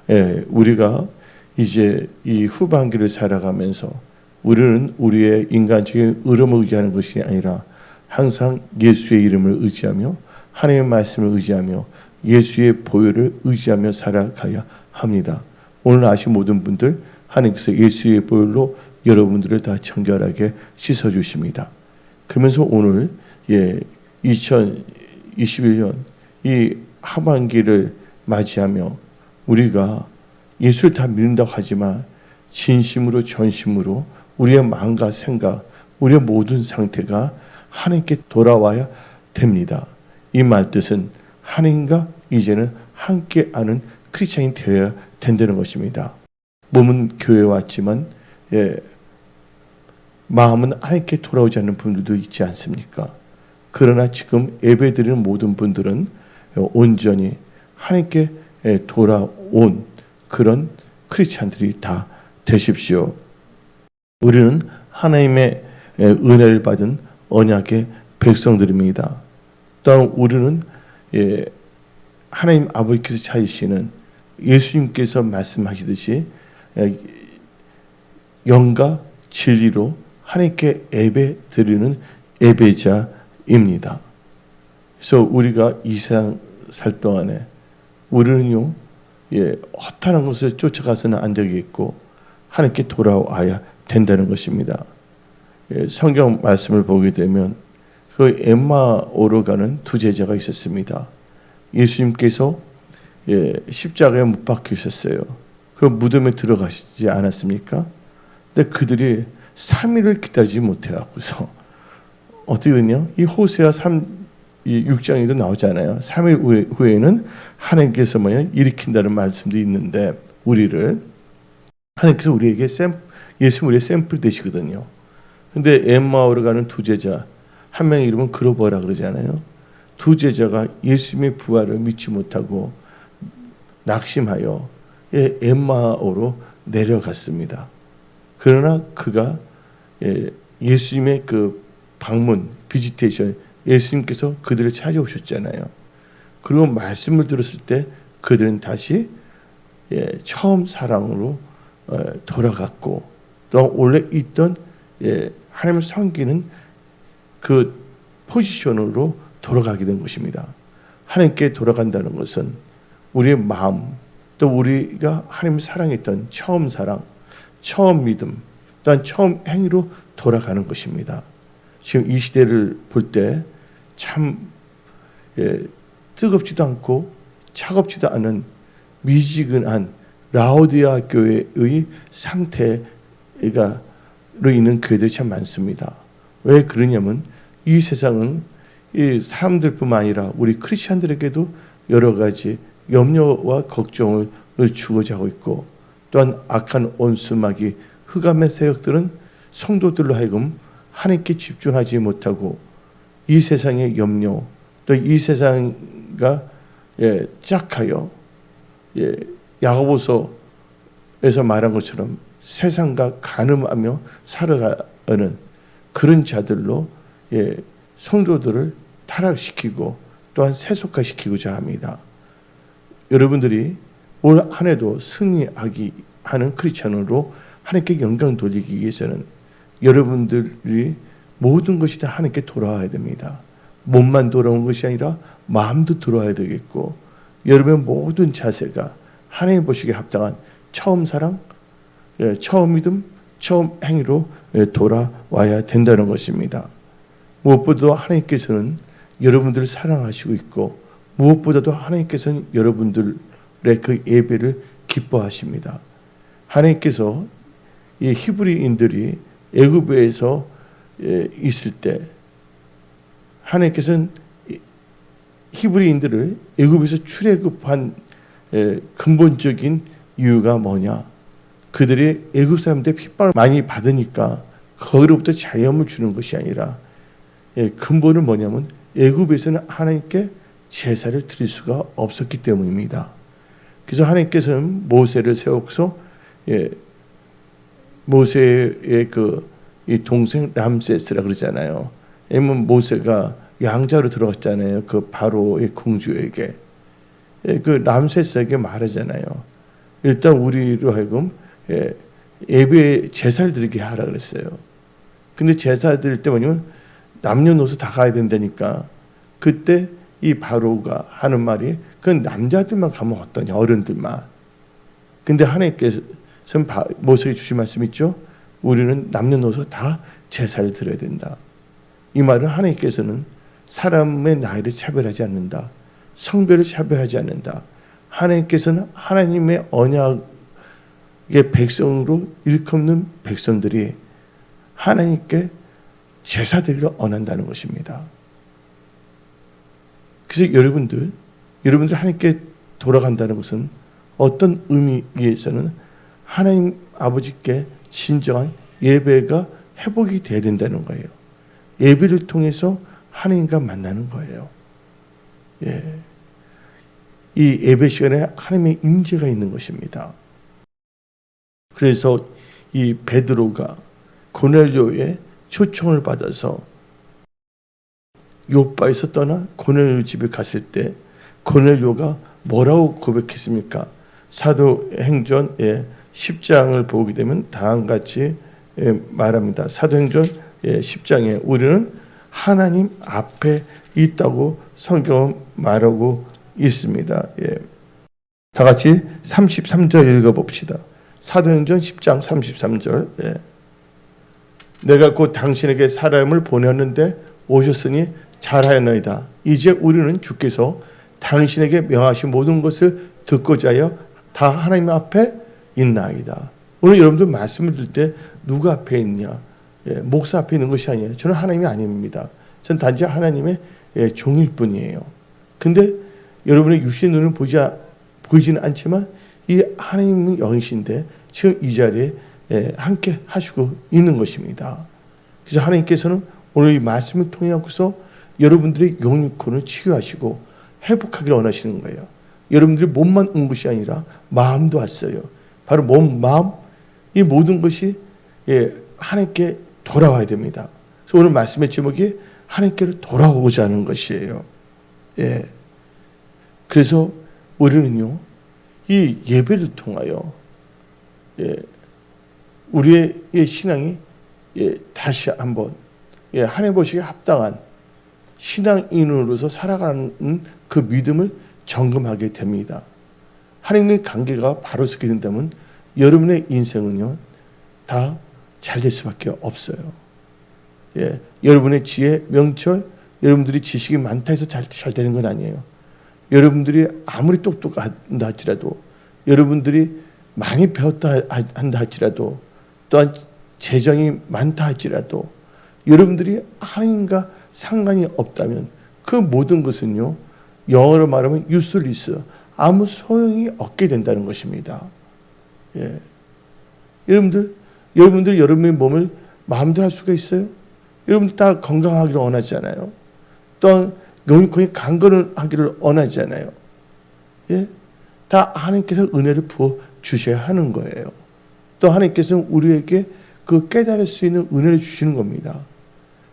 우리가 이제 이 후반기를 살아가면서 우리는 우리의 인간적인 의로움을 의지하는 것이 아니라 항상 예수의 이름을 의지하며 하나님의 말씀을 의지하며 예수의 보혈을 의지하며 살아가야 합니다. 오늘 아신 모든 분들 하나님께서 예수의 보혈로 여러분들을 다 정결하게 씻어주십니다. 그러면서 오늘 2021년 이 하반기를 맞이하며 우리가 예수를 다 믿는다고 하지만 진심으로 전심으로 우리의 마음과 생각, 우리의 모든 상태가 하나님께 돌아와야 됩니다. 이 말 뜻은 하나님과 이제는 함께하는 크리스찬이 되어야 된다는 것입니다. 몸은 교회에 왔지만 마음은 하나님께 돌아오지 않는 분들도 있지 않습니까? 그러나 지금 예배드리는 모든 분들은 온전히 하나님께 돌아온 그런 크리스찬들이 다 되십시오. 우리는 하나님의 은혜를 받은 언약의 백성들입니다. 또한 우리는 하나님 아버지께서 찾으시는 예수님께서 말씀하시듯이 영과 진리로 하나님께 예배 드리는 예배자입니다. 그래서 우리가 이 세상 살 동안에 우리는요, 허탄한 것을 쫓아가서는 안 되겠고 하나님께 돌아와야 된다는 것입니다. 성경 말씀을 보게 되면 그 엠마오로 가는 두 제자가 있었습니다. 예수님께서 십자가에 못 박히셨어요. 그 무덤에 들어가시지 않았습니까? 근데 그들이 3일을 기다리지 못해갖고서 어떻게 되냐? 이 호세아 6장에도 나오잖아요. 3일 후에는 하나님께서 일으킨다는 말씀도 있는데 우리를 하나님께서 우리에게 예수 우리의 샘플 되시거든요. 근데 엠마오로 가는 두 제자 한 명의 이름은 그로버라 그러잖아요. 두 제자가 예수님의 부활을 믿지 못하고 낙심하여 엠마오로 내려갔습니다. 그러나 그가 예수님의 그 방문, 비지테이션, 예수님께서 그들을 찾아오셨잖아요. 그리고 말씀을 들었을 때 그들은 다시 처음 사랑으로 돌아갔고 또 원래 있던 하나님을 섬기는 그 포지션으로 돌아가게 된 것입니다. 하나님께 돌아간다는 것은 우리의 마음, 또 우리가 하나님을 사랑했던 처음 사랑, 처음 믿음, 또한 처음 행위로 돌아가는 것입니다. 지금 이 시대를 볼 때 참 뜨겁지도 않고 차갑지도 않은 미지근한 라오디아 교회의 상태로 있는 교회들이 참 많습니다. 왜 그러냐면 이 세상은 이 사람들뿐만 아니라 우리 크리스천들에게도 여러 가지 염려와 걱정을 주고자 하고 있고 또한 악한 온수마귀 흑암의 세력들은 성도들로 하여금 하나님께 집중하지 못하고 이 세상의 염려 또 이 세상과 짝하여 야고보서에서 말한 것처럼 세상과 간음하며 살아가는 그런 자들로 성도들을 타락시키고 또한 세속화시키고자 합니다. 여러분들이 올 한 해도 승리하기 하는 크리스천으로 하나님께 영광 돌리기 위해서는 여러분들이 모든 것이 다 하나님께 돌아와야 됩니다. 몸만 돌아온 것이 아니라 마음도 돌아와야 되겠고 여러분의 모든 자세가 하나님 보시기에 합당한 처음 사랑, 처음 믿음, 처음 행위로 돌아와야 된다는 것입니다. 무엇보다도 하나님께서는 여러분들을 사랑하시고 있고 무엇보다도 하나님께서는 여러분들의 그 예배를 기뻐하십니다. 하나님께서 이 히브리인들이 애굽에서 있을 때 하나님께서는 히브리인들을 애굽에서 출애굽한 근본적인 이유가 뭐냐? 그들이 애굽 사람들의 핍박을 많이 받으니까 거기로부터 자유함을 주는 것이 아니라 근본은 뭐냐면 애굽에서는 하나님께 제사를 드릴 수가 없었기 때문입니다. 그래서 하나님께서는 모세를 세워서 모세의 이 동생 람세스라 그러잖아요. 왜냐면 모세가 양자로 들어갔잖아요. 그 바로의 공주에게 그 람세스에게 말하잖아요. 일단 우리로 하여금 예배 제사를 드리게 하라 그랬어요. 근데 제사 드릴 때 뭐냐면 남녀노소 다 가야 된다니까 그때 이 바로가 하는 말이 그건 남자들만 가면 어떠냐 어른들만. 근데 하나님께서는 모세에게 주신 말씀 있죠. 우리는 남녀노소 다 제사를 드려야 된다. 이 말은 하나님께서는 사람의 나이를 차별하지 않는다. 성별을 차별하지 않는다. 하나님께서는 하나님의 언약의 백성으로 일컫는 백성들이 하나님께 제사 드리러 원한다는 것입니다. 그래서 여러분들 하나님께 돌아간다는 것은 어떤 의미에서는 하나님 아버지께 진정한 예배가 회복이 돼야 된다는 거예요. 예배를 통해서 하나님과 만나는 거예요. 예. 이 예배 시간에 하나님의 임재가 있는 것입니다. 그래서 이 베드로가 고넬료의 초청을 받아서 요바에서 떠나 고넬료 집에 갔을 때 고넬료가 뭐라고 고백했습니까? 사도행전 10장을 보게 되면 다음과 같이 말합니다. 사도행전 10장에 우리는 하나님 앞에 있다고 성경은 말하고 있습니다. 다 같이 33절 읽어봅시다. 사도행전 10장 33절. 내가 곧 당신에게 사람을 보냈는데 오셨으니 잘하였나이다. 이제 우리는 주께서 당신에게 명하신 모든 것을 듣고자 하여 다 하나님 앞에 있나이다. 오늘 여러분들 말씀을 들을 때 누가 앞에 있냐? 목사 앞에 있는 것이 아니에요. 저는 하나님이 아닙니다. 저는 단지 하나님의 종일 뿐이에요. 근데 여러분의 육신의 눈은 보이지는 않지만 이 하나님은 영이신데 지금 이 자리에 함께 하시고 있는 것입니다. 그래서 하나님께서는 오늘 이 말씀을 통해서 여러분들의 영육혼을 치유하시고 회복하기를 원하시는 거예요. 여러분들이 몸만 온 것이 아니라 마음도 왔어요. 바로 몸, 마음 이 모든 것이 하나님께 돌아와야 됩니다. 그래서 오늘 말씀의 제목이 하나님께로 돌아오고자 하는 것이에요. 그래서 우리는요 이 예배를 통하여 우리의 신앙이 다시 한번 하나님 보시기에 합당한 신앙인으로서 살아가는 그 믿음을 점검하게 됩니다. 하나님의 관계가 바로 서게 된다면 여러분의 인생은요 다 잘 될 수밖에 없어요. 여러분의 지혜, 명철, 여러분들이 지식이 많다 해서 잘 되는 건 아니에요. 여러분들이 아무리 똑똑한다 할지라도 여러분들이 많이 배웠다 한다 할지라도 또한 재정이 많다 할지라도 여러분들이 하나님과 상관이 없다면 그 모든 것은요 영어로 말하면 useless 아무 소용이 없게 된다는 것입니다. 여러분들 여러분의 몸을 마음대로 할 수가 있어요? 여러분들 다 건강하기를 원하잖아요. 또한 영육혼이 강건하기를 원하잖아요. 다 하나님께서 은혜를 부어 주셔야 하는 거예요. 또 하나님께서는 우리에게 그 깨달을 수 있는 은혜를 주시는 겁니다.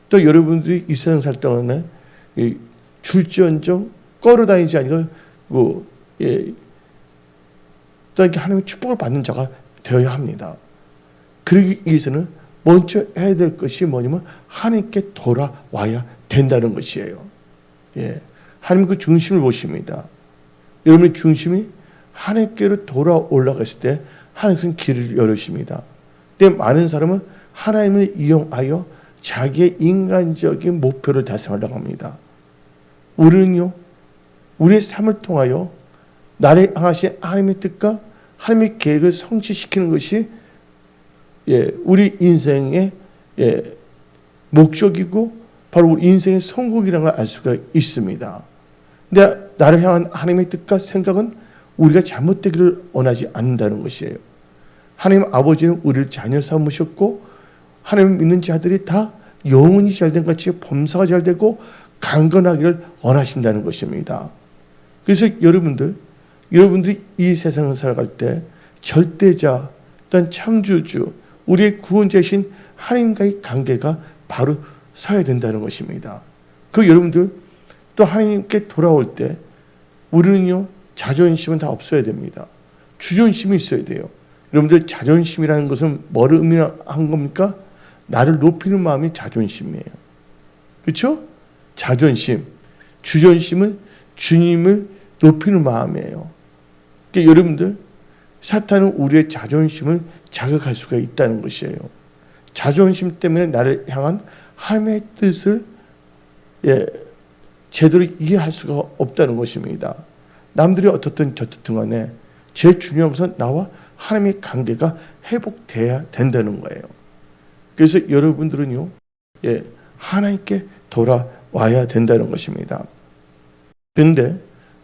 또 여러분들이 이 세상 살 동안에 줄지언정 걸어다니지 아니고 또 이렇게 하나님의 축복을 받는 자가 되어야 합니다. 그러기 위해서는 먼저 해야 될 것이 뭐냐면 하나님께 돌아와야 된다는 것이에요. 하나님 그 중심을 보십니다. 여러분의 중심이 하나님께로 돌아 올라갔을 때 하나님께서는 길을 열으십니다. 근데 많은 사람은 하나님을 이용하여 자기의 인간적인 목표를 달성하려고 합니다. 우리는요, 우리의 삶을 통하여 나를 향하신 하나님의 뜻과 하나님의 계획을 성취시키는 것이 우리 인생의 목적이고 바로 우리 인생의 성공이라는 걸 알 수가 있습니다. 근데 나를 향한 하나님의 뜻과 생각은 우리가 잘못되기를 원하지 않는다는 것이에요. 하나님 아버지는 우리를 자녀 삼으셨고 하나님 믿는 자들이 다 영혼이 잘된 같이 범사가 잘되고 강건하기를 원하신다는 것입니다. 그래서 여러분들이 이 세상을 살아갈 때 절대자 또한 창조주 우리의 구원자이신 하나님과의 관계가 바로 서야 된다는 것입니다. 그 여러분들 또 하나님께 돌아올 때 우리는요 자존심은 다 없어야 됩니다. 주존심이 있어야 돼요. 여러분들 자존심이라는 것은 뭐를 의미한 겁니까? 나를 높이는 마음이 자존심이에요. 그렇죠? 자존심, 주존심은 주님을 높이는 마음이에요. 그러니까 여러분들 사탄은 우리의 자존심을 자극할 수가 있다는 것이에요. 자존심 때문에 나를 향한 하나님의 뜻을 제대로 이해할 수가 없다는 것입니다. 남들이 어떻든 저떻든 간에 제일 중요한 것은 나와 하나님의 관계가 회복돼야 된다는 거예요. 그래서 여러분들은요, 하나님께 돌아와야 된다는 것입니다. 그런데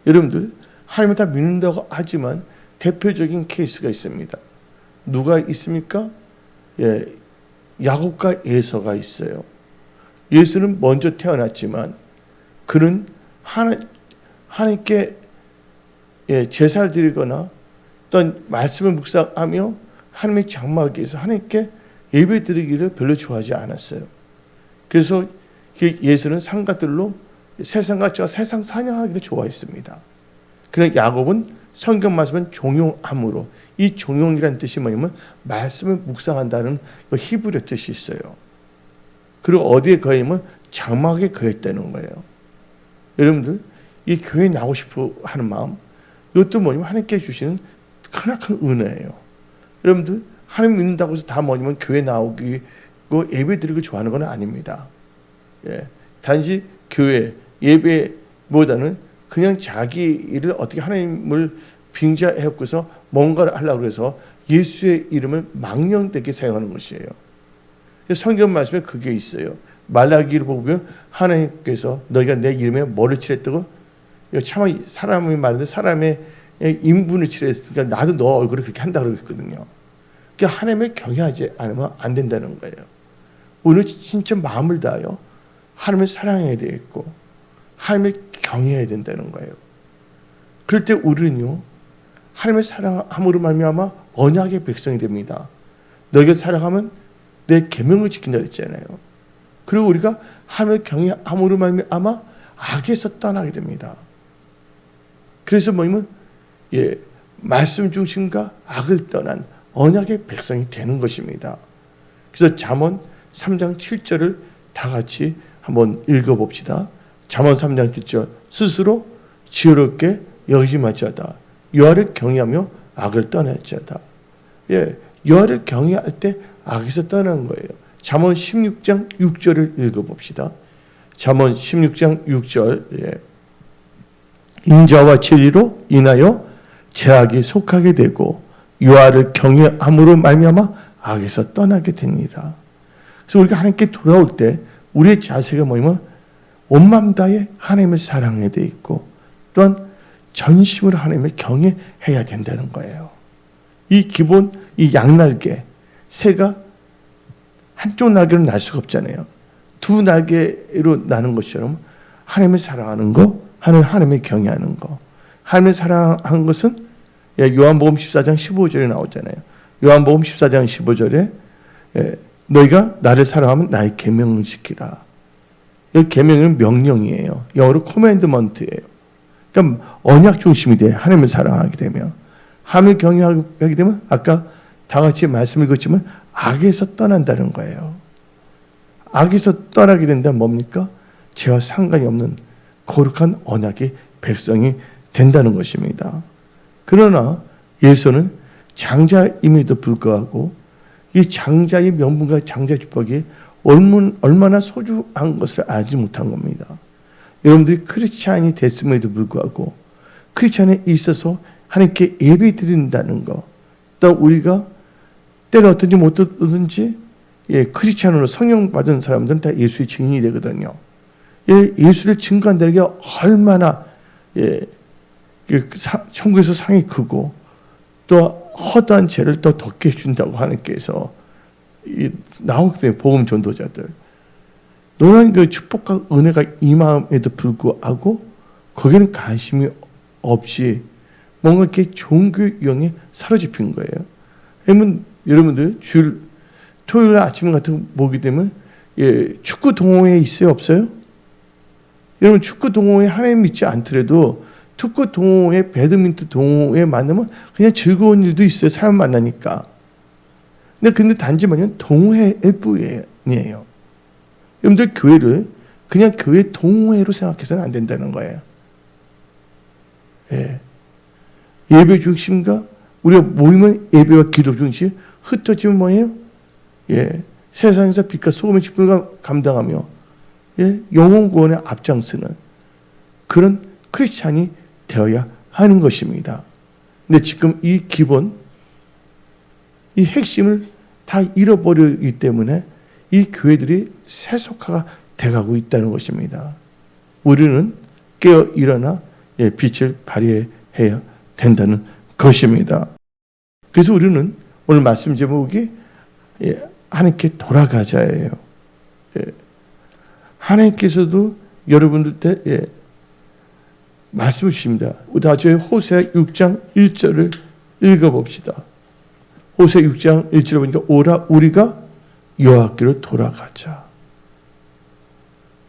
여러분들 하나님을 다 믿는다고 하지만 대표적인 케이스가 있습니다. 누가 있습니까? 야곱과 에서가 있어요. 예수는 먼저 태어났지만 그는 하나님께 제사를 드리거나 또한 말씀을 묵상하며 하나님의 장막에 위해서 하나님께 예배 드리기를 별로 좋아하지 않았어요. 그래서 예수는 상가들로 세상과 세상 사냥하기를 좋아했습니다. 그러나 야곱은 성경 말씀은 종용함으로, 이 종용이라는 뜻이 뭐냐면 말씀을 묵상한다는 그 히브리 뜻이 있어요. 그리고 어디에 거하냐면 장막에 거했다는 거예요. 여러분들 이 교회에 나오고 싶어 하는 마음, 이것도 뭐냐면 하나님께 주시는 크나큰 은혜예요. 여러분들 하나님 믿는다고 해서 다 뭐냐면 교회 나오기 예배 드리고 좋아하는 건 아닙니다. 단지 교회 예배보다는 그냥 자기 일을 어떻게 하나님을 빙자해갖고서 뭔가를 하려고 해서 예수의 이름을 망령되게 사용하는 것이에요. 성경 말씀에 그게 있어요. 말라기를 보면 하나님께서 너희가 내 이름에 뭐를 칠했다고? 참 사람이 말하는데 사람의 인분을 칠했으니까 나도 너 얼굴을 그렇게 한다고 그랬거든요. 그러니까 하나님을 경외하지 않으면 안 된다는 거예요. 오늘 진짜 마음을 다하여 하나님을 사랑해야 되겠고 하나님을 경외해야 된다는 거예요. 그럴 때 우리는요, 하나님을 사랑함으로 말미암아 언약의 백성이 됩니다. 너희가 사랑하면 내 계명을 지킨다 그랬잖아요. 그리고 우리가 하나님을 경외함으로 말미암아 악에서 떠나게 됩니다. 그래서 뭐냐면 말씀 중심과 악을 떠난 언약의 백성이 되는 것입니다. 그래서 잠언 3장 7절을 다 같이 한번 읽어봅시다. 잠언 3장 7절 스스로 지혜롭게 여기지 말지어다. 여호와를 경외하며 악을 떠날지어다. 여호와를 경외할 때 악에서 떠나는 거예요. 잠언 16장 6절을 읽어봅시다. 잠언 16장 6절 인자와 진리로 인하여 죄악이 속하게 되고 여호와를 경외함으로 말미암아 악에서 떠나게 되니라. 그래서 우리가 하나님께 돌아올 때 우리의 자세가 뭐냐면 온 마음 다해 하나님을 사랑해야 돼 있고 또한 전심으로 하나님을 경외해야 된다는 거예요. 이 기본 이 양날개 새가 한쪽 날개로 날 수가 없잖아요. 두 날개로 나는 것처럼 하나님을 사랑하는 거, 하나님을 경외하는 거. 하나님을 사랑하는 것은 요한복음 14장 15절에 나오잖아요. 요한복음 14장 15절에 너희가 나를 사랑하면 나의 계명을 지키라. 이 계명은 명령이에요. 영어로 코맨드먼트예요. 그러니까 언약 중심이 돼. 하나님을 사랑하게 되면, 하나님을 경외하게 되면 아까 다 같이 말씀을 읽었지만 악에서 떠난다는 거예요. 악에서 떠나게 된다면 뭡니까? 죄와 상관이 없는 거룩한 언약의 백성이 된다는 것입니다. 그러나 예수는 장자임에도 불구하고 이 장자의 명분과 장자의 축복이 얼마나 소중한 것을 알지 못한 겁니다. 여러분들이 크리스찬이 됐음에도 불구하고 크리스찬에 있어서 하나님께 예배 드린다는 것, 또 우리가 때를 얻든지 못 얻든지 크리스찬으로 성령 받은 사람들은 다 예수의 증인이 되거든요. 예수를 증거한다는 게 얼마나 천국에서 상이 크고 또 허다한 죄를 더 덮게 해준다고 하나님께서 나오기 때문에 복음 전도자들 노란 그 축복과 은혜가 임함에도 불구하고 거기는 관심이 없이 뭔가 이렇게 종교 유형에 사로잡힌 거예요. 그러면 여러분들 토요일 아침 같은 거 보게 되면 축구 동호회 있어요, 없어요? 여러분 축구 동호회 하나님 믿지 않더라도 축구 동호회, 배드민턴 동호회 만나면 그냥 즐거운 일도 있어요. 사람 만나니까. 근데 단지 뭐냐면 동호회일 뿐이에요. 여러분들 교회를 그냥 교회 동호회로 생각해서는 안 된다는 거예요. 예. 예배 중심과 우리가 모이면 예배와 기도 중심, 흩어지면 뭐예요? 예. 세상에서 빛과 소금의 직분을 감당하며 예. 영혼 구원에 앞장서는 그런 크리스찬이 되어야 하는 것입니다. 근데 지금 이 기본, 이 핵심을 다 잃어버리기 때문에 이 교회들이 세속화가 돼가고 있다는 것입니다. 우리는 깨어 일어나 빛을 발휘해야 된다는 것입니다. 그래서 우리는 오늘 말씀 제목이 하나님께 돌아가자예요. 하나님께서도 여러분들 때 말씀을 주십니다. 나중에 호세 6장 1절을 읽어봅시다. 호세 6장 1절을 보니까 오라 우리가 여호와께로 돌아가자.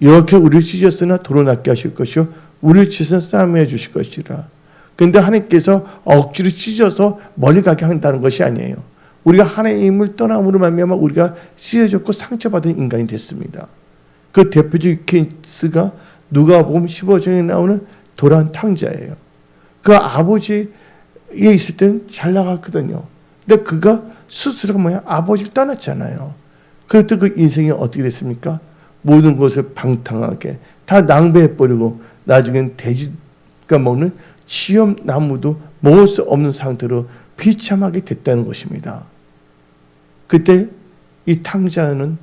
여호와께 우리를 찢었으나 도로 낫게 하실 것이요 우리를 찢은 싸움해 주실 것이라. 그런데 하나님께서 억지로 찢어서 멀리 가게 한다는 것이 아니에요. 우리가 하나님을 떠남으로 말미암아 우리가 찢어졌고 상처받은 인간이 됐습니다. 그 대표적인 케이스가 누가복음 15장에 나오는 도란 탕자예요. 그 아버지에 있을 때는 잘 나갔거든요. 근데 그가 스스로가 뭐야? 아버지를 떠났잖아요. 그때 그 인생이 어떻게 됐습니까? 모든 것을 방탕하게 다 낭비해버리고 나중엔 돼지가 먹는 지엄나무도 먹을 수 없는 상태로 비참하게 됐다는 것입니다. 그때 이 탕자는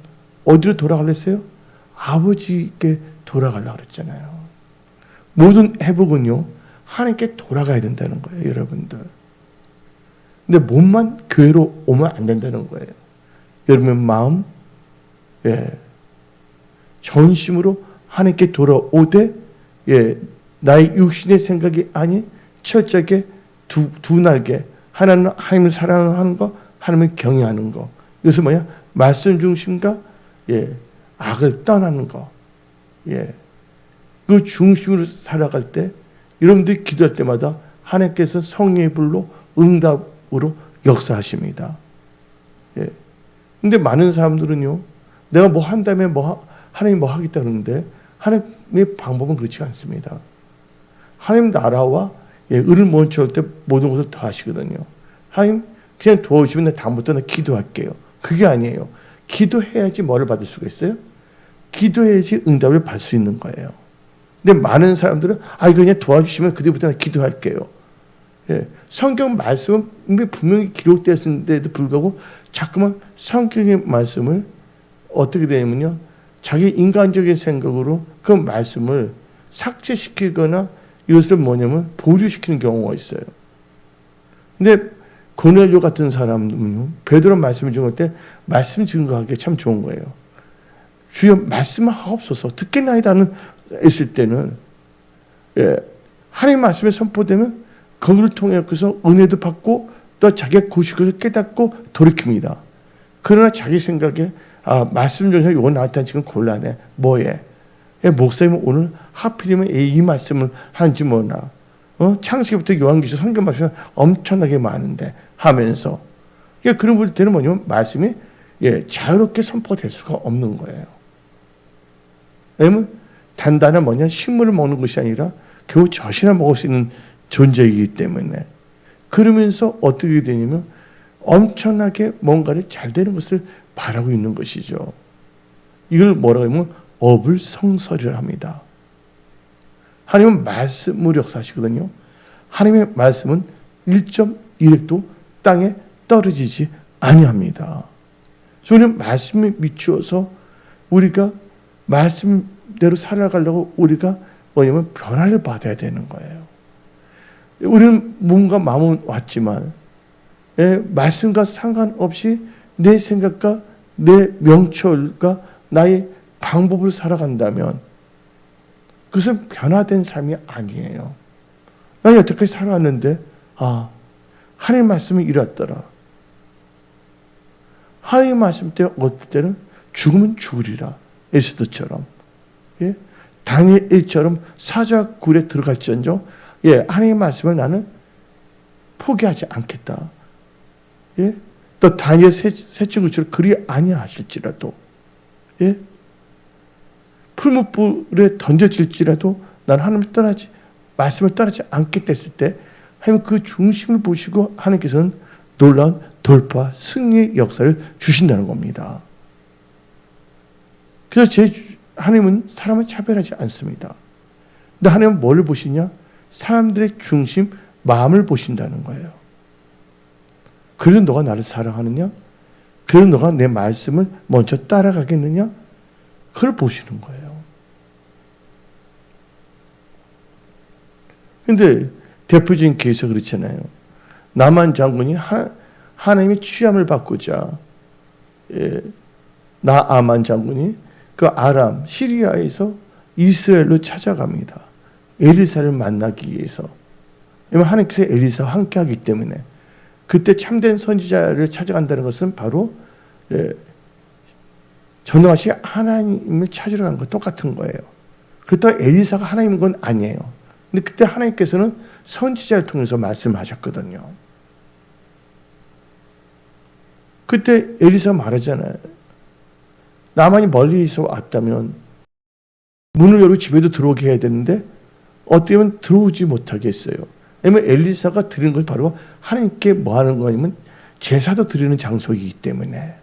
어디로 돌아가랬어요? 아버지께 돌아가려고 그랬잖아요. 모든 회복은요, 하나님께 돌아가야 된다는 거예요, 여러분들. 근데 몸만 교회로 오면 안 된다는 거예요. 여러분의 마음, 전심으로 하나님께 돌아오되, 나의 육신의 생각이 아닌 철저하게 두 날개, 하나는 하나님을 사랑하는 거, 하나님을 경외하는 거. 이것은 뭐야? 말씀 중심과 악을 떠나는 거. 그 중심으로 살아갈 때 여러분들이 기도할 때마다 하나님께서 성령의 불로 응답으로 역사하십니다. 근데 많은 사람들은요, 내가 뭐 한다면 하나님 뭐 하겠다 그러는데 하나님의 방법은 그렇지 않습니다. 하나님 나라와 의를 먼저 할 때 모든 것을 더 하시거든요. 하나님 그냥 도와주시면 나 다음부터 나 기도할게요. 그게 아니에요. 기도해야지 뭐를 받을 수가 있어요? 기도해야지 응답을 받을 수 있는 거예요. 근데 많은 사람들은 이거 그냥 도와주시면 그때부터 나 기도할게요. 성경 말씀은 분명히 기록되었는데도 불구하고 자꾸만 성경의 말씀을 어떻게 되냐면요, 자기 인간적인 생각으로 그 말씀을 삭제시키거나 이것을 뭐냐면 보류시키는 경우가 있어요. 근데 고넬료 같은 사람은 베드로 말씀을 증거할 때 말씀 증거하기 참 좋은 거예요. 주여 말씀을 하옵소서. 듣겠나이다는 했을 때는 하나님 말씀에 선포되면 거기를 통해서 은혜도 받고 또 자기의 고식을 깨닫고 돌이킵니다. 그러나 자기 생각에 말씀 중에서 이거 나한테 지금 곤란해. 뭐해? 목사님은 오늘 하필이면 이 말씀을 하는지 뭐나. 창세기부터 요한계시록 성경 말씀이 엄청나게 많은데 하면서 그런 때는 뭐냐면 말씀이 자유롭게 선포가 될 수가 없는 거예요. 왜냐면 단단한 뭐냐 식물을 먹는 것이 아니라 겨우 젖이나 먹을 수 있는 존재이기 때문에 그러면서 어떻게 되냐면 엄청나게 뭔가를 잘 되는 것을 바라고 있는 것이죠. 이걸 뭐라고 하면 어불성설이라 합니다. 하나님은 말씀으로 역사하시거든요. 하나님의 말씀은 1.1획도 땅에 떨어지지 아니합니다. 저는 말씀에 미추어서 우리가 말씀대로 살아가려고 우리가 뭐냐면 변화를 받아야 되는 거예요. 우리는 몸과 마음은 왔지만 말씀과 상관없이 내 생각과 내 명철과 나의 방법을 살아간다면 그것은 변화된 삶이 아니에요. 난 여태까지 살아왔는데 하나님 말씀이 이랬더라. 하나님 말씀 때 어떨 때는 죽으면 죽으리라. 에스더처럼 다니엘처럼 사자굴에 들어갈지언정 예, 하나님의 말씀을 나는 포기하지 않겠다. 예, 또 다니엘 세 친구처럼 그리 아니하실지라도, 예, 풀무불에 던져질지라도 난 하나님을 떠나지, 말씀을 떠나지 않겠다 했을 때 하나님 그 중심을 보시고 하나님께서는 놀라운 돌파, 승리의 역사를 주신다는 겁니다. 그래서 하나님은 사람을 차별하지 않습니다. 근데 하나님은 뭘 보시냐? 사람들의 중심, 마음을 보신다는 거예요. 그래서 너가 나를 사랑하느냐? 그래서 너가 내 말씀을 먼저 따라가겠느냐? 그걸 보시는 거예요. 근데 대표적인 케이스가 그렇잖아요. 나만 장군이 하나님의 취함을 받고자, 예, 나아만 장군이 그 아람, 시리아에서 이스라엘로 찾아갑니다. 엘리사를 만나기 위해서. 왜냐하면 하나님께서 엘리사와 함께하기 때문에. 그때 참된 선지자를 찾아간다는 것은 바로, 예, 전능하신 하나님을 찾으러 가는 것 똑같은 거예요. 그렇다고 엘리사가 하나님인 건 아니에요. 근데 그때 하나님께서는 선지자를 통해서 말씀하셨거든요. 그때 엘리사가 말하잖아요. 나만이 멀리서 왔다면 문을 열고 집에도 들어오게 해야 되는데 어떻게 보면 들어오지 못하게 했어요. 왜냐하면 엘리사가 드리는 것이 바로 하나님께 뭐 하는 거냐면 제사도 드리는 장소이기 때문에.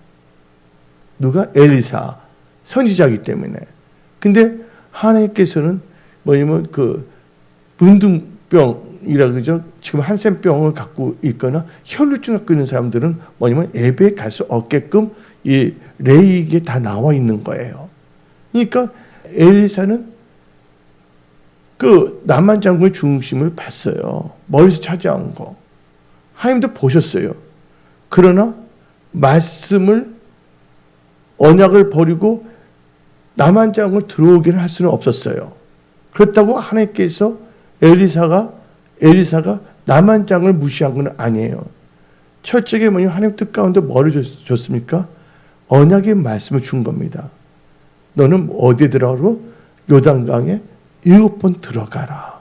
누가? 엘리사. 선지자이기 때문에. 근데 하나님께서는 뭐냐면 그 문둥병이라 그러죠. 지금 한센병을 갖고 있거나 혈루증 갖고 있는 사람들은 뭐냐면 예배에 갈 수 없게끔 이 레이기에 다 나와 있는 거예요. 그러니까 엘리사는 그 나만 장군의 중심을 봤어요. 멀리서 찾아온 거. 하나님도 보셨어요. 그러나 말씀을, 언약을 버리고 나만 장군을 들어오기는 할 수는 없었어요. 그렇다고 하나님께서 엘리사가 나만 장군을 무시한 건 아니에요. 철저하게 뭐냐면 하나님 뜻 가운데 뭐를 줬습니까? 언약의 말씀을 준 겁니다. 너는 어디에 들어가로? 요단강에 7번 들어가라.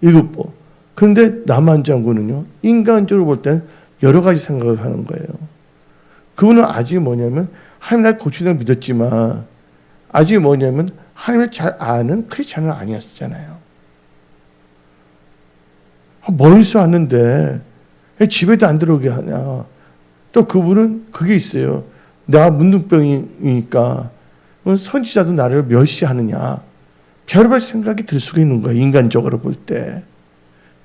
7번. 그런데 나만 장군은요, 인간적으로 볼 때는 여러 가지 생각을 하는 거예요. 그분은 아직 뭐냐면 하나님 날 고치는 걸 믿었지만 아직 뭐냐면 하나님을 잘 아는 크리스찬은 아니었잖아요. 멀리서 왔는데 집에도 안 들어오게 하냐. 또 그분은 그게 있어요. 내가 문둥병이니까 선지자도 나를 멸시하느냐. 별별 생각이 들 수가 있는 거예요. 인간적으로 볼 때.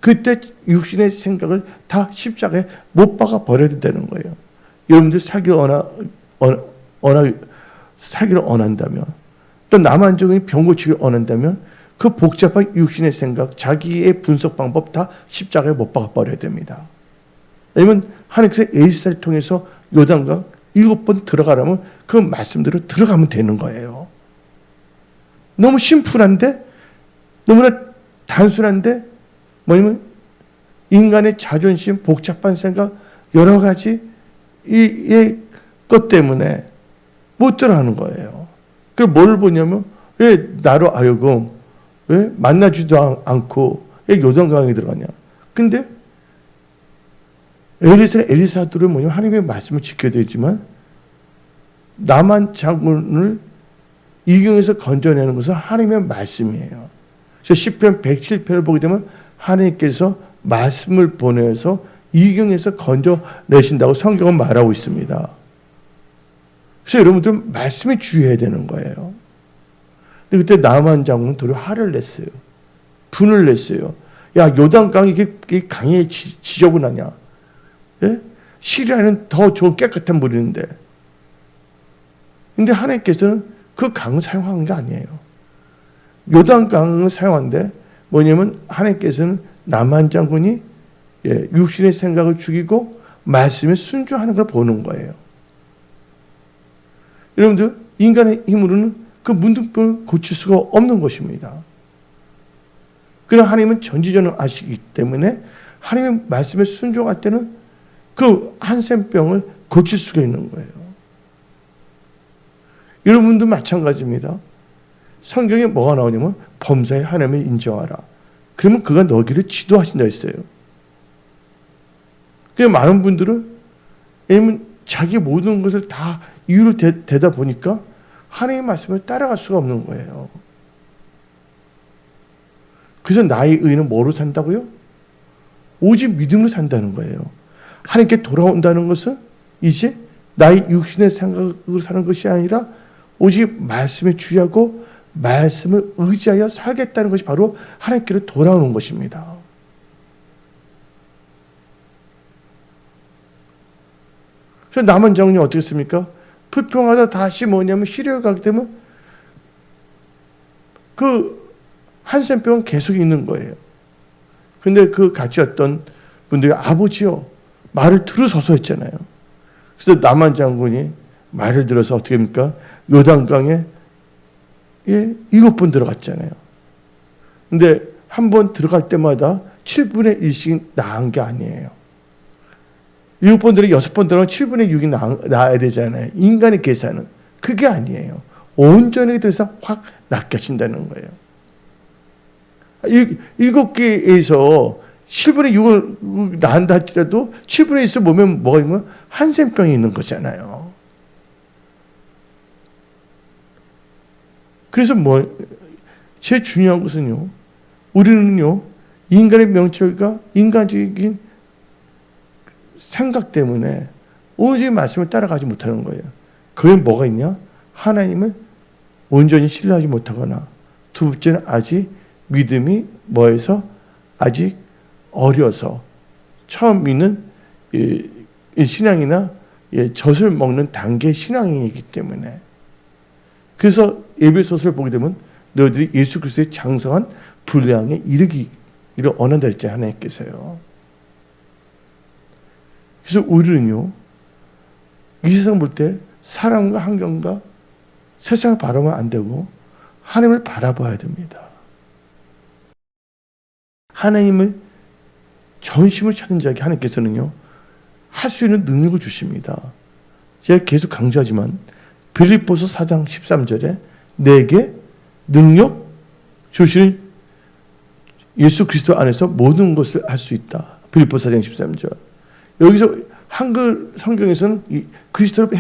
그때 육신의 생각을 다 십자가에 못 박아 버려야 된다는 거예요. 여러분들 사기를 원한다면, 또 남한적인 병 고치기를 원한다면 그 복잡한 육신의 생각, 자기의 분석 방법 다 십자가에 못 박아 버려야 됩니다. 왜냐면 하나님께서 엘리사를 통해서 요단강 7번 들어가라면 그 말씀대로 들어가면 되는 거예요. 너무 심플한데, 너무나 단순한데, 뭐냐면 인간의 자존심, 복잡한 생각, 여러 가지 이 것 때문에 못 들어가는 거예요. 그래서 뭘 보냐면 왜 나로 하여금 왜 만나지도 않고 왜 요단강에 들어가냐. 근데 엘리사들은 뭐냐면 하나님의 말씀을 지켜야 되지만 나만 장군을 이경에서 건져내는 것은 하나님의 말씀이에요. 그래서 시편 107편을 보게 되면 하나님께서 말씀을 보내서 이경에서 건져내신다고 성경은 말하고 있습니다. 그래서 여러분들 말씀에 주의해야 되는 거예요. 근데 그때 나만 장군은 도리어 화를 냈어요. 분을 냈어요. 야, 요단강이 이게 강이 지저분하냐? 예? 시리아는 더 좋은 깨끗한 물인데. 근데 하나님께서는 그 강을 사용한 게 아니에요. 요단강을 사용한데 뭐냐면 하나님께서는 나만 장군이 육신의 생각을 죽이고 말씀에 순종하는 걸 보는 거예요. 여러분들 인간의 힘으로는 그 문둥병을 고칠 수가 없는 것입니다. 그러나 하나님은 전지전능하시기 때문에 하나님의 말씀에 순종할 때는 그 한센병을 고칠 수가 있는 거예요. 여러분도 마찬가지입니다. 성경에 뭐가 나오냐면 범사에 하나님을 인정하라. 그러면 그가 너희를 지도하신다 했어요. 그래서 많은 분들은 왜냐면 자기 모든 것을 다 이유를 대다 보니까 하나님의 말씀을 따라갈 수가 없는 거예요. 그래서 나의 의는 뭐로 산다고요? 오직 믿음으로 산다는 거예요. 하나님께 돌아온다는 것은 이제 나의 육신의 생각으로 사는 것이 아니라 오직 말씀에 주의하고 말씀을 의지하여 살겠다는 것이 바로 하나님께로 돌아오는 것입니다. 그래서 남은 장군이 어떻게 했습니까? 불평하다 다시 뭐냐면 시리아 가게 되면 그 한센병은 계속 있는 거예요. 근데 그 같이 왔던 분들이 아버지요 말을 들어서서 했잖아요. 그래서 남한 장군이 말을 들어서 어떻게 합니까? 요단강에 7번 들어갔잖아요. 근데 한 번 들어갈 때마다 7분의 1씩 나은 게 아니에요. 7번 들어 6번 들어가면 7분의 6이 나야 되잖아요. 인간의 계산은. 그게 아니에요. 온전하게 들어서 확 낚여진다는 거예요. 7개에서 7분의 6을 낳는다 할지라도 7분의 1에서 보면 뭐가 있으면 한센병이 있는 거잖아요. 그래서 제일 중요한 것은요, 우리는요, 인간의 명철과 인간적인 생각 때문에 오직 말씀을 따라가지 못하는 거예요. 그게 뭐가 있냐? 하나님을 온전히 신뢰하지 못하거나, 두 번째는 아직 믿음이 뭐해서 아직 어려서 처음 믿는 신앙이나 젖을 먹는 단계 신앙이기 때문에. 그래서 에베소서를 보게 되면 너희들이 예수 그리스도의 장성한 분량에 이르기를 원한다 했지 하나님께서요. 그래서 우리는요, 이 세상 볼 때 사람과 환경과 세상을 바라보면 안 되고 하나님을 바라봐야 됩니다. 하나님을 전심을 찾는 자에게 하나님께서는요, 할 수 있는 능력을 주십니다. 제가 계속 강조하지만 빌립보서 4장 13절에 내게 능력 주시는 예수 그리스도 안에서 모든 것을 할 수 있다. 빌립보서 4장 13절. 여기서 한글 성경에서는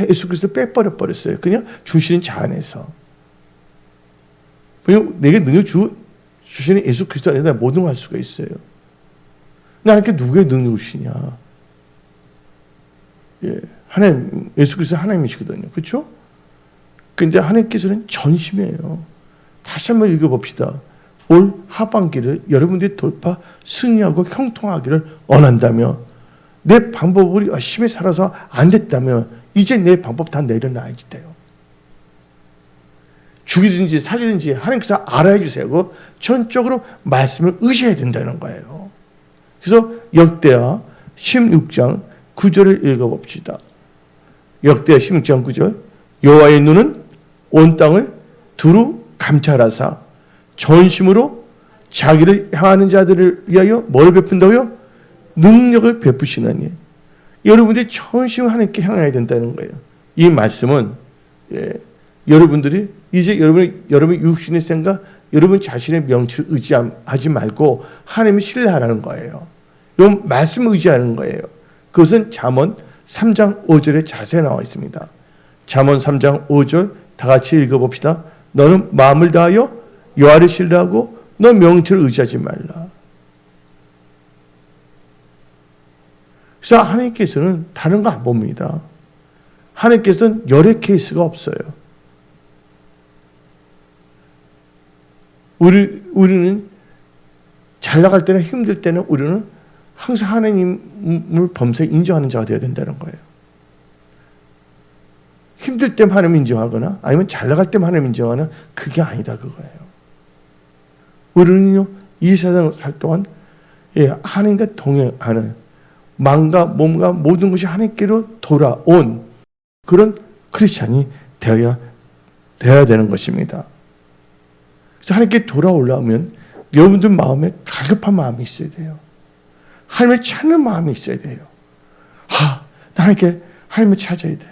예수 그리스도를 빼버려 버렸어요. 그냥 주시는 자 안에서. 그냥 내게 능력 주시는 예수 그리스도 안에서 모든 걸 할 수가 있어요. 나한테 누구의 능력을 주시냐? 하나님, 예수 그리스도 하나님이시거든요. 그렇죠? 근데 하나님께서는 전심이에요. 다시 한번 읽어봅시다. 올 하반기를 여러분들이 돌파, 승리하고 형통하기를 원한다며, 내 방법으로 열심히 살아서 안 됐다면 이제 내 방법 다 내려놔야지 돼요. 죽이든지 살리든지 하나님께서 알아야 주세요. 전적으로 말씀을 의지해야 된다는 거예요. 그래서 역대하 16장 9절을 읽어봅시다. 역대하 16장 9절. 여호와의 눈은 온 땅을 두루 감찰하사 전심으로 자기를 향하는 자들을 위하여 뭘 베푼다고요? 능력을 베푸시나니. 여러분들이 전심을 하나님께 향해야 된다는 거예요. 이 말씀은 여러분들이 이제 여러분의 육신의 생각, 여러분 자신의 명치를 의지하지 말고 하나님을 신뢰하라는 거예요. 이 말씀을 의지하는 거예요. 그것은 잠언 3장 5절에 자세히 나와 있습니다. 잠언 3장 5절 다 같이 읽어봅시다. 너는 마음을 다하여 여호와를 신뢰하고 너 명치를 의지하지 말라. 그래서 하나님께서는 다른 거 안 봅니다. 하나님께서는 열의 케이스가 없어요. 우리는 잘 나갈 때나 힘들 때는 우리는 항상 하나님을 범사에 인정하는 자가 되어야 된다는 거예요. 힘들 때만 하나님 인정하거나 아니면 잘 나갈 때만 하나님 인정하는 그게 아니다 그거예요. 우리는요, 이 세상 살 동안 하나님과 동행하는 마음과 몸과 모든 것이 하나님께로 돌아온 그런 크리스찬이 되어야 되는 것입니다. 그래서 하나님께 돌아오려면 여러분들 마음에 갈급한 마음이 있어야 돼요. 하나님을 찾는 마음이 있어야 돼요. 나 하나님을 찾아야 돼.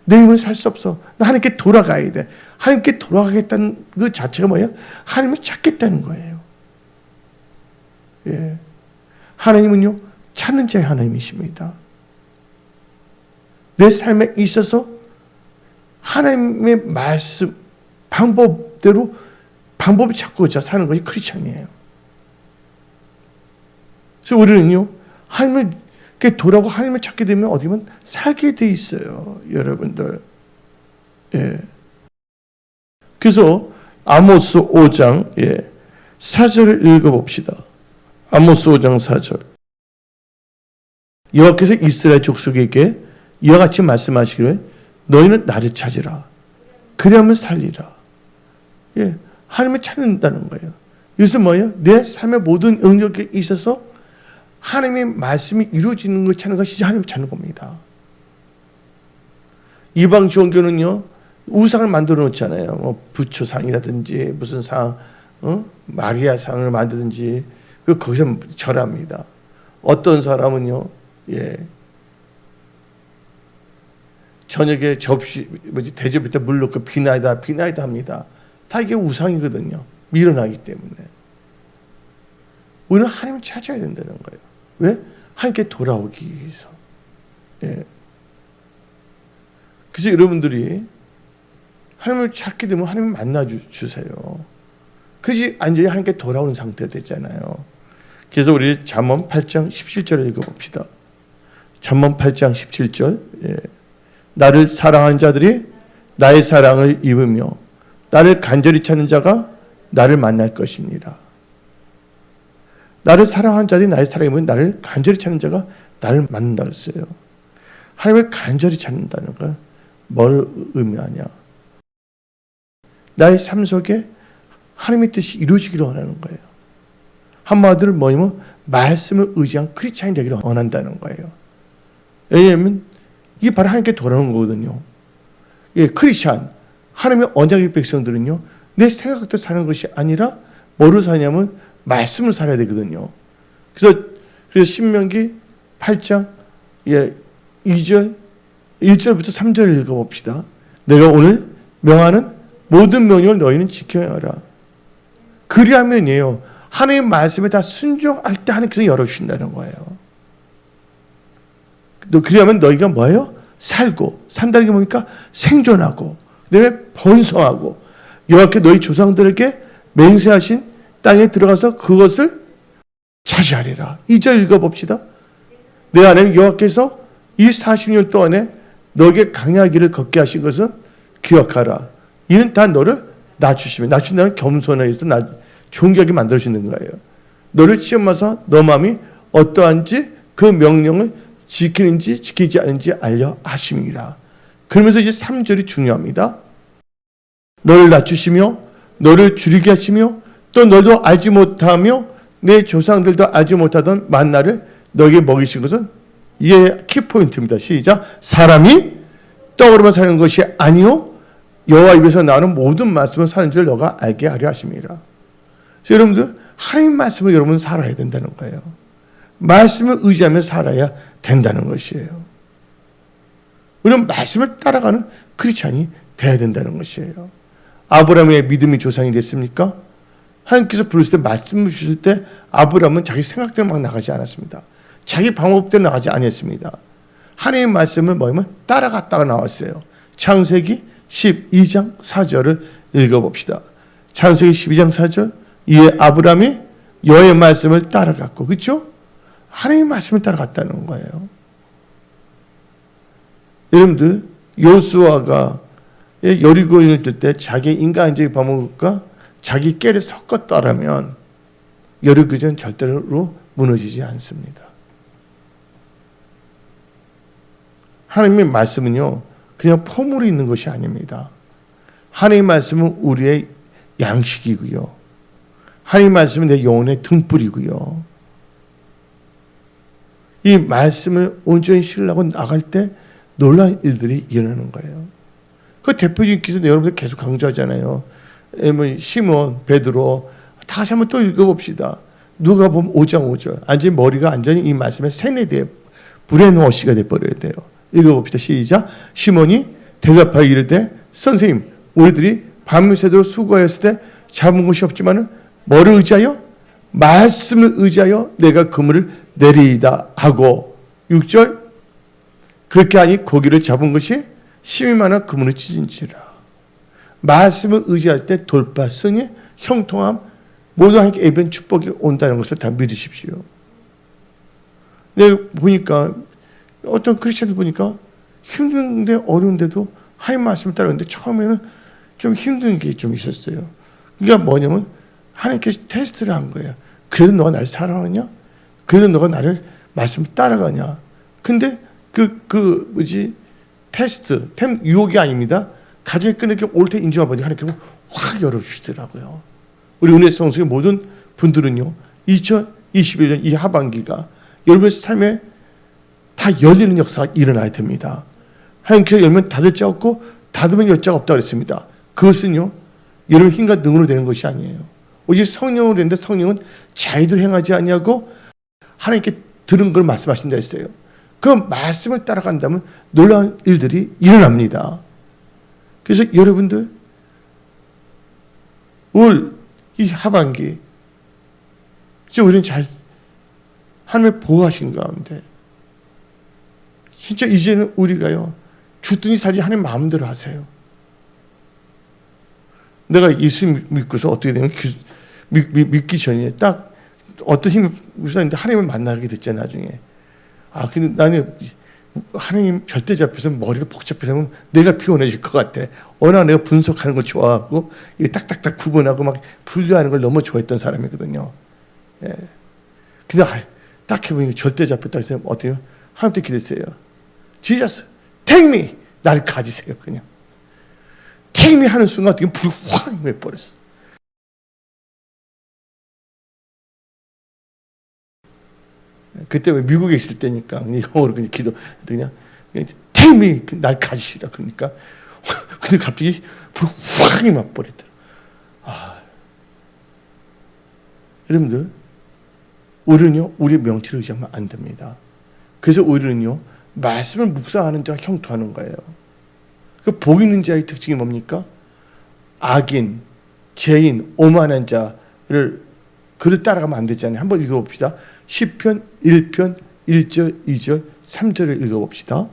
내 힘을 살 수 없어. 나 하나님께 돌아가야 돼. 하나님께 돌아가겠다는 그 자체가 뭐예요? 하나님을 찾겠다는 거예요. 예. 하나님은요, 찾는 자의 하나님이십니다. 내 삶에 있어서 하나님의 말씀, 방법대로 방법을 찾고자 사는 것이 크리스찬이에요. 그래서 우리는요, 하나님께 돌아오고 하나님을 찾게 되면 어디면 살게 돼 있어요. 여러분들. 예. 그래서 아모스 5장 4절을 읽어봅시다. 아모스 5장 4절. 여호와께서 이스라엘 족속에게 이와 같이 말씀하시기를 너희는 나를 찾으라. 그리하면 살리라. 예, 하나님을 찾는다는 거예요. 이것은 뭐예요? 내 삶의 모든 영역에 있어서 하나님의 말씀이 이루어지는 걸 찾는 것이 하나님을 찾는 겁니다. 이방 종교는요, 우상을 만들어 놓잖아요. 뭐 부처상이라든지 무슨 상, 마리아 상을 만들든지 거기서 절합니다. 어떤 사람은요, 저녁에 접시 대접할 때 물 넣고 비나이다 합니다. 다 이게 우상이거든요. 밀어나기 때문에. 우리는 하나님을 찾아야 된다는 거예요. 왜? 하나님께 돌아오기 위해서. 예. 그래서 여러분들이 하나님을 찾게 되면 하나님을 만나 주세요. 그래서 완전히 하나님께 돌아오는 상태가 됐잖아요. 그래서 우리 잠언 8장 17절을 읽어봅시다. 잠언 8장 17절. 예. 나를 사랑하는 자들이 나의 사랑을 입으며 나를 간절히 찾는 자가 나를 만날 것이니라. 나를 사랑하는 자들이 나의 사랑을 입으면 나를 간절히 찾는 자가 나를 만난다 그랬어요. 하나님을 간절히 찾는다는 건 뭘 의미하냐? 나의 삶 속에 하나님의 뜻이 이루어지기를 원하는 거예요. 한마디로 뭐냐면 말씀을 의지한 크리스찬이 되기를 원한다는 거예요. 왜냐하면 이게 바로 하나님께 돌아오는 거거든요. 예, 크리스찬, 하나님의 언약의 백성들은요, 내 생각대로 사는 것이 아니라 뭐로 사냐면 말씀을 살아야 되거든요. 그래서 신명기 8장 2절, 1절부터 3절을 읽어봅시다. 내가 오늘 명하는 모든 명령을 너희는 지켜야 하라. 그리하면이에요, 하나님의 말씀에 다 순종할 때 하나님께서 열어주신다는 거예요. 그리하면 너희가 뭐예요? 살고, 산다는 게 뭡니까? 생존하고, 그다음에 번성하고, 여호와께 너희 조상들에게 맹세하신 땅에 들어가서 그것을 차지하리라. 2절 읽어봅시다. 내 하나님 여호와께서 이 40년 동안에 너에게 강야의 길을 걷게 하신 것은 기억하라. 이는 다 너를 낮추시며, 낮춘다는 겸손에 있어 존귀하게 만들어주는 거예요. 너를 시험하사 너 마음이 어떠한지 그 명령을 지키는지 지키지 않는지 알려 하심이라. 그러면서 이제 3절이 중요합니다. 너를 낮추시며 너를 줄이게 하시며 또 너도 알지 못하며 내 조상들도 알지 못하던 만나를 너에게 먹이신 것은, 이게 키포인트입니다. 시작. 사람이 떡으로만 사는 것이 아니요 여호와 입에서 나오는 모든 말씀을 사는 줄 너가 알게 하려 하심이라. 여러분들, 하나님 말씀을 여러분 살아야 된다는 거예요. 말씀을 의지하며 살아야 된다는 것이에요. 우리는 말씀을 따라가는 크리스찬이 돼야 된다는 것이에요. 아브라함의 믿음이 조상이 됐습니까? 하나님께서 부르실 때, 말씀을 주실 때 아브라함은 자기 생각대로 막 나가지 않았습니다. 자기 방법대로 나가지 않았습니다. 하나님의 말씀을 뭐냐면 따라갔다가 나왔어요. 창세기 12장 4절을 읽어봅시다. 창세기 12장 4절. 이에 아브라함이 여호와의 말씀을 따라갔고, 그렇죠? 하나님의 말씀을 따라갔다는 거예요. 여러분들, 요수아가 여리고에 있을 때 자기 인간적인 방법과 자기 깨를 섞었다라면 여리고는 절대로 무너지지 않습니다. 하나님의 말씀은요, 그냥 포물이 있는 것이 아닙니다. 하나님의 말씀은 우리의 양식이고요. 하나님의 말씀은 내 영혼의 등불이고요. 이 말씀을 온전히 신뢰하고 나갈 때 놀라운 일들이 일어나는 거예요. 그 대표님께서 여러분들 계속 강조하잖아요. 시몬, 베드로, 다시 한번 또 읽어봅시다. 누가 보면 5장 5절. 완전히 머리가 완전히 이 말씀에 세뇌돼 브레인워시가 돼버려야 돼요. 읽어봅시다. 시작. 시몬이 대답하여 이르되 선생님, 우리들이 밤새도록 수고하였을 때 잡은 것이 없지만은 뭐를 의지하여? 말씀을 의지하여 내가 그물을 내리이다 하고 6절 그렇게 하니 고기를 잡은 것이 심히 많아 그물을 찢은지라. 말씀을 의지할 때 돌파, 승리, 형통함, 모든 하나님께 예배는 축복이 온다는 것을 다 믿으십시오. 내가 보니까 어떤 크리스천들 보니까 힘든데 어려운데도 하나님 말씀을 따르는데 처음에는 좀 힘든 게 좀 있었어요. 그러니까 뭐냐면 하나님께서 테스트를 한 거예요. 그래도 너가 나를 사랑하냐? 그래도 너가 나를 말씀 따라가냐? 근데 테스트, 유혹이 아닙니다. 가정이 끊이게 올 때 인정하 보니 하나님께서 확 열어주시더라고요. 우리 은혜 성수의 모든 분들은요, 2021년 이 하반기가 여러분의 삶에 다 열리는 역사가 일어나야 됩니다. 하나님께서 열면 닫을 자 없고 닫으면 열 자가 없다고 그랬습니다. 그것은요, 여러분 힘과 능으로 되는 것이 아니에요. 오직 성령으로 되는데 성령은 자기들 행하지 아니하고 하나님께 들은 걸 말씀하신다 했어요. 그 말씀을 따라간다면 놀라운 일들이 일어납니다. 그래서 여러분들 올 이 하반기 진짜 우리는 잘 하나님의 보호하신 가운데 진짜 이제는 우리가요 죽든지 살지 하나님 마음대로 하세요. 내가 예수 믿고서 어떻게 되면 믿기 전에 딱 어떤 힘이 있었는데 하나님을 만나게 됐잖아요. 나중에 근데 나는 하나님 절대 앞에서 머리가 복잡해서 하면 내가 피곤해질 것 같아. 워낙 내가 분석하는 걸 좋아하고 딱딱딱 구분하고 막 분류하는 걸 너무 좋아했던 사람이거든요. 예. 근데 딱 해보니까 절대 잡혔다 해서 어떻게 하나님께 기도했어요. Jesus, take me. 나를 가지세요. 그냥 take me 하는 순간 어떻게 불이 확 임해버렸어. 그때 왜 미국에 있을 때니까 영어로 그냥 기도 그냥 take me 날 가지시라 그러니까 근데 갑자기 불이 확 임해버리더라. 여러분들 우리는요 우리 명치를 의지하면 안 됩니다. 그래서 우리는요 말씀을 묵상하는 자가 형통하는 거예요. 그 복 있는 자의 특징이 뭡니까? 악인, 죄인, 오만한 자를 그를 따라가면 안 되잖아요. 한번 읽어봅시다. 시편 1편 1절, 2절, 3절을 읽어봅시다.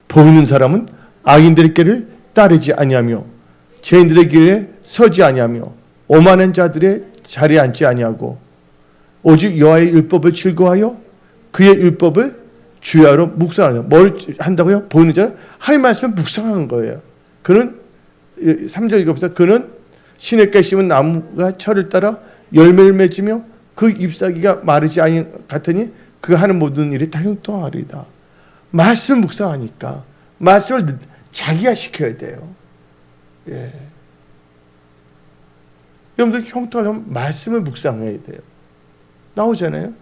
복 있는 사람은 악인들의 길을 따르지 아니하며 죄인들의 길에 서지 아니하며 오만한 자들의 자리에 앉지 아니하고 오직 여호와의 율법을 즐거워하여 그의 율법을 주야로 묵상하는. 뭘 한다고요? 복 있는 자는 하나님 말씀을 묵상하는 거예요. 그는 3절 읽어봅시다. 그는 시냇가에 심은 나무가 철을 따라 열매를 맺으며 그 잎사귀가 마르지 아니 같으니 그 하는 모든 일이 다 형통하리이다. 말씀을 묵상하니까 말씀을 자기가 시켜야 돼요. 예. 여러분들 형통하려면 말씀을 묵상해야 돼요. 나오잖아요.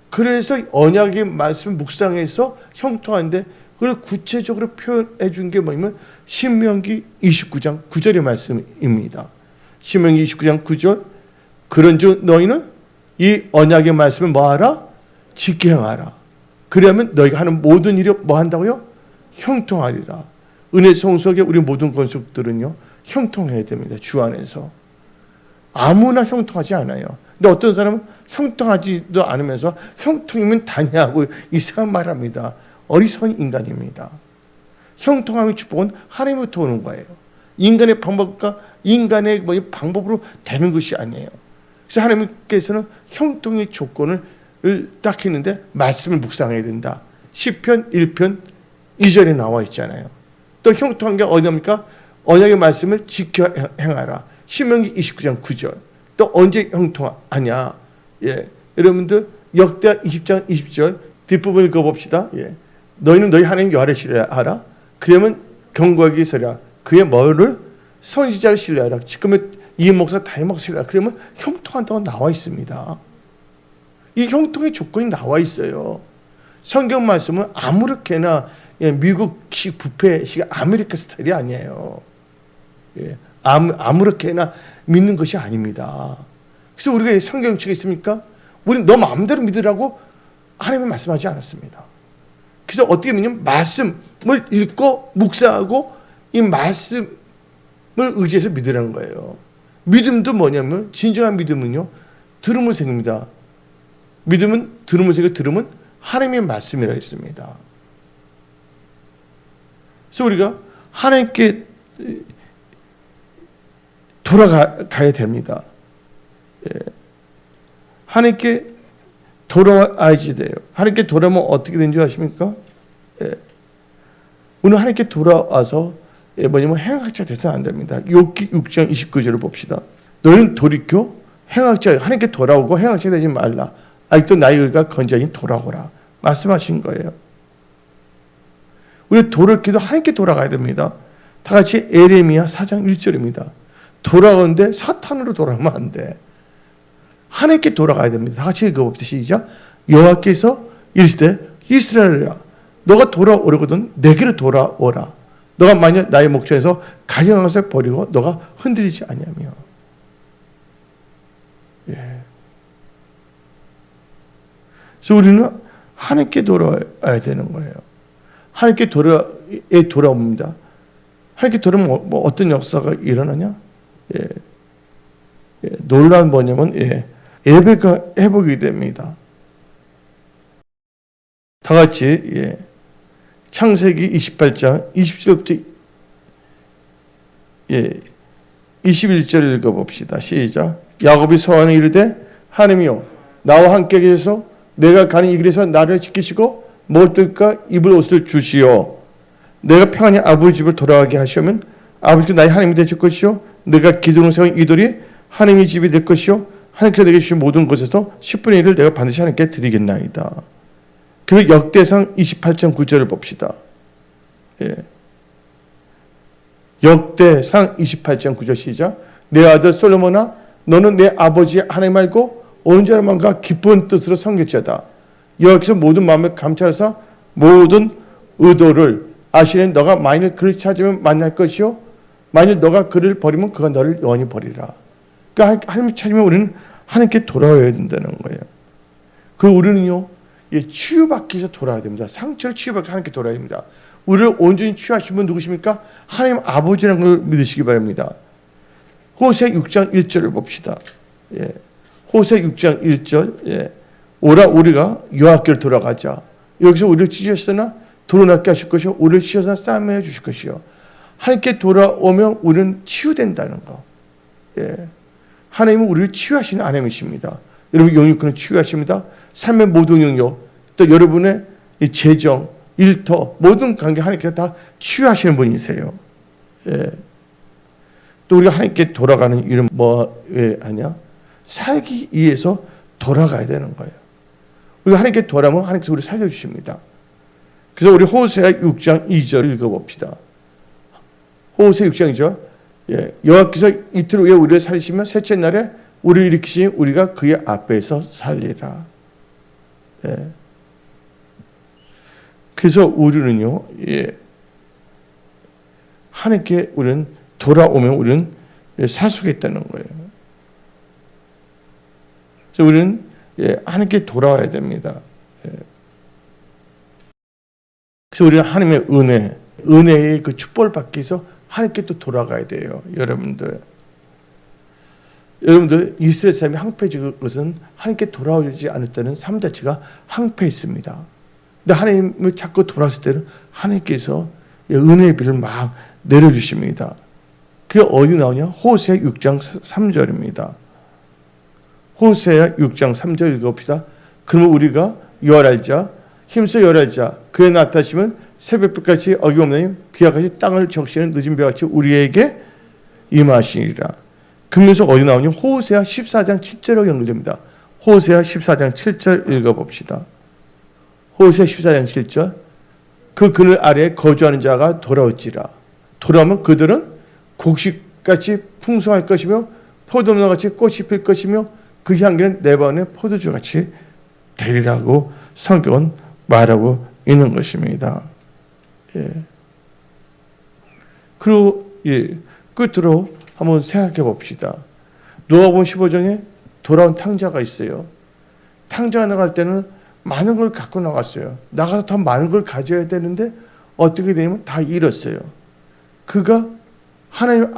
그래서 언약의 말씀을 묵상해서 형통한데 그걸 구체적으로 표현해 준 게 뭐냐면 신명기 29장 9절의 말씀입니다. 신명기 29장 9절 그런즉 너희는 이 언약의 말씀을 뭐하라? 지켜 행하라. 그러면 너희가 하는 모든 일이 뭐 한다고요? 형통하리라. 은혜 성속의 우리 모든 건축들은요 형통해야 됩니다. 주 안에서. 아무나 형통하지 않아요. 근데 어떤 사람은 형통하지도 않으면서 형통이면 다냐고 이상한 말합니다. 어리석은 인간입니다. 형통함의 축복은 하나님부터 오는 거예요. 인간의 방법과 인간의 방법으로 되는 것이 아니에요. 그래서 하나님께서는 형통의 조건을 딱 했는데 말씀을 묵상해야 된다. 시편 1편 2절에 나와 있잖아요. 또 형통한 게 어디입니까? 언약의 말씀을 지켜 행하라. 신명기 29장 9절. 또 언제 형통하냐? 예, 여러분들 역대하 20장 20절 뒷부분 읽어봅시다. 예, 너희는 너희 하나님 여호와를 신뢰하라. 그러면 경고하기 서라. 그의 뭐를 선지자를 신뢰하라. 지금의 이 목사 다이 목사 신뢰하라. 그러면 형통한다고 나와 있습니다. 이 형통의 조건이 나와 있어요. 성경 말씀은 아무렇게나 미국식 부패식 아메리카 스타일이 아니에요. 예, 아무렇게나 믿는 것이 아닙니다. 그래서 우리가 성경책에 있습니까? 우리는 너 마음대로 믿으라고 하나님은 말씀하지 않았습니다. 그래서 어떻게 믿냐면 말씀을 읽고 묵상하고 이 말씀을 의지해서 믿으라는 거예요. 믿음도 뭐냐면 진정한 믿음은요. 들음을 생깁니다. 믿음은 들음을 생기고 들음은 하나님의 말씀이라 했습니다. 그래서 우리가 하나님께 돌아가야 됩니다. 예. 하나님께 돌아와야지 돼요. 하나님께 돌아오면 어떻게 되는 줄 아십니까? 예. 오늘 하나님께 돌아와서 뭐냐면 행악자 돼서는 안 됩니다. 욥기 6장 29절을 봅시다. 너희는 돌이켜 행악자 하나님께 돌아오고 행악자 되지 말라. 아직도 나의 의가 건전히 돌아오라. 말씀하신 거예요. 우리 돌이켜도 하나님께 돌아가야 됩니다. 다 같이 에레미야 4장 1절입니다. 돌아오는데 사탄으로 돌아가면 안 돼. 하나님께 돌아가야 됩니다. 다 같이 읽어봅시다. 시작. 여호와께서 이르시되 이스라엘아 너가 돌아오려거든 내게로 돌아오라. 너가 만약 나의 목전에서 가증한 것을 버리고 너가 흔들리지 아니하며. 예. 그래서 우리는 하나님께 돌아와야 되는 거예요. 하나님께 돌아옵니다. 하나님께 돌아오면 뭐 어떤 역사가 일어나냐? 예. 예. 놀라운 뭐냐면 예배가 회복이 됩니다. 다 같이 창세기 28장 20절부터 21절 읽어봅시다. 시작. 야곱이 소원에 이르되 하나님이여 나와 함께 계셔서 내가 가는 이 길에서 나를 지키시고 먹을 것과 입을 옷을 주시오. 내가 평안히 아버지 집을 돌아가게 하시면 아버지도 나의 하나님이 되실 것이요 내가 기둥을 세운 이 돌이 하나님의 집이 될 것이요 하나님께서 내게 주신 모든 것에서 10분의 1을 내가 반드시 하나님께 드리겠나이다. 그리고 역대상 28장 9절을 봅시다. 예. 역대상 28장 9절 시작. 내 아들 솔로몬아 너는 내 아버지 하나님 알고 온전함과 기쁜 뜻으로 섬겼자다. 여기서 모든 마음을 감찰해서 모든 의도를 아시는 너가 만일 그를 찾으면 만날 것이요 만일 너가 그를 버리면 그가 너를 영원히 버리라. 그러니까 하나님을 찾으면 우리는 하나님께 돌아와야 된다는 거예요. 그 우리는요 치유받기 위해서 돌아야 됩니다. 상처를 치유받기 위해서 하나님께 돌아야 됩니다. 우리를 온전히 치유하신 분 누구십니까? 하나님 아버지라는 걸 믿으시기 바랍니다. 호세 6장 1절을 봅시다. 예. 호세 6장 1절 오라 우리가 여호와께로 돌아가자. 여기서 우리를 찢으셨으나 드러나게 하실 것이요 우리를 찢어서 싸매어 주실 것이요. 하나님께 돌아오면 우리는 치유된다는 거. 예. 하나님은 우리를 치유하시는 하나님이십니다. 여러분 영육권을 치유하십니다. 삶의 모든 영역 또 여러분의 재정 일터 모든 관계 하나님께서 다 치유하시는 분이세요. 예. 또 우리가 하나님께 돌아가는 이름 왜 하냐? 살기 위해서 돌아가야 되는 거예요. 우리가 하나님께 돌아오면 하나님께서 우리를 살려주십니다. 그래서 우리 호세아 6장 2절 읽어봅시다. 호세 6장 2절 여호와께서 이틀 후에 우리를 살리시며 셋째 날에 우리를 일으키시니 우리가 그의 앞에서 살리라. 예. 그래서 우리는요 하나님께 우리는 돌아오면 우리는 살 수가 있다는 거예요. 그래서 우리는 하나님께 돌아와야 됩니다. 그래서 우리는 하나님의 은혜의 그 축복을 받기 위해서 하나님께 또 돌아가야 돼요. 여러분들 이스라엘 사람이 항폐해진 것은 하나님께 돌아오지 않았다는 삶 자체가 항폐했습니다. 근데 하나님을 찾고 돌아왔을 때는 하나님께서 은혜의 비를 막 내려주십니다. 그게 어디 나오냐? 호세아 6장 3절입니다. 호세아 6장 3절 읽어봅시다. 그러면 우리가 요할자 힘써 요할자 그의 나타나시면 새벽빛같이 어김없는 비와 같이 땅을 적시는 늦은 비와같이 우리에게 임하시리라. 그러면서 어디 나오냐? 호세아 14장 7절로 연결됩니다. 호세아 14장 7절 읽어봅시다. 호세아 14장 7절 그 그늘 아래에 거주하는 자가 돌아올지라. 돌아오면 그들은 곡식같이 풍성할 것이며 포도나무같이 꽃이 필 것이며 그 향기는 레바논의 포도주같이 되리라고 성경은 말하고 있는 것입니다. 예. 그리고 끝으로 한번 생각해 봅시다. 노아본 15장에 돌아온 탕자가 있어요. 탕자가 나갈 때는 많은 걸 갖고 나갔어요. 나가서 더 많은 걸 가져야 되는데 어떻게 되면 다 잃었어요. 그가 하나님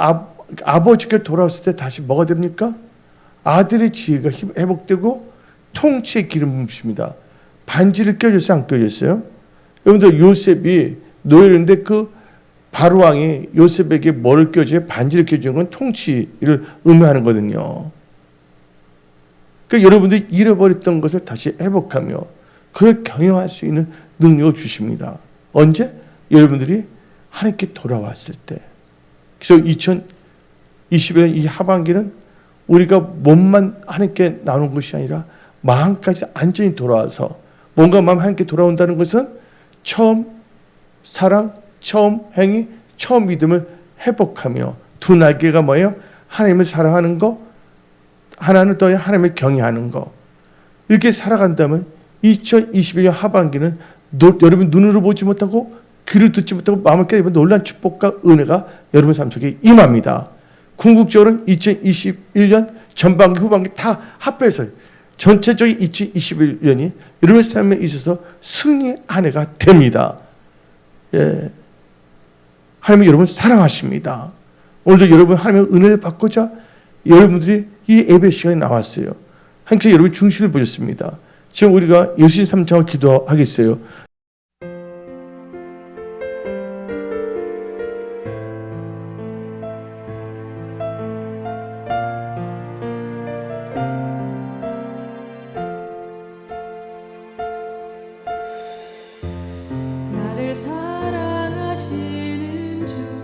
아버지께 돌아왔을 때 다시 뭐가 됩니까? 아들의 지혜가 회복되고 통치의 기름 부으십니다. 반지를 껴줬어요? 안 껴줬어요? 여러분들 요셉이 노예인데 그 바로 왕이 요셉에게 뭐를 껴줘요? 반지를 껴주는 건 통치를 의미하는 거거든요. 그러니까 여러분들이 잃어버렸던 것을 다시 회복하며 그걸 경영할 수 있는 능력을 주십니다. 언제? 여러분들이 하나님께 돌아왔을 때. 그래서 2021년 이 하반기는 우리가 몸만 하나님께 나눈 것이 아니라 마음까지 완전히 돌아와서 뭔가 마음 하나님께 돌아온다는 것은 처음 사랑, 처음 행위, 처음 믿음을 회복하며 두 날개가 뭐예요? 하나님을 사랑하는 거, 하나는 또 하나님을 경외하는 거. 이렇게 살아간다면 2021년 하반기는 여러분 눈으로 보지 못하고 귀로 듣지 못하고 마음을 깨닫는 놀라운 축복과 은혜가 여러분 삶 속에 임합니다. 궁극적으로는 2021년 전반기 후반기 다 합해서 전체적인 2021년이 여러분 삶에 있어서 승리의 한 해가 됩니다. 예. 하나님이 여러분 사랑하십니다. 오늘도 여러분 하나님의 은혜를 받고자 여러분들이 이 예배 시간에 나왔어요. 항상 여러분 중심을 보셨습니다. 지금 우리가 예수님 삼창을 기도하겠어요. 나를 사랑하시는 주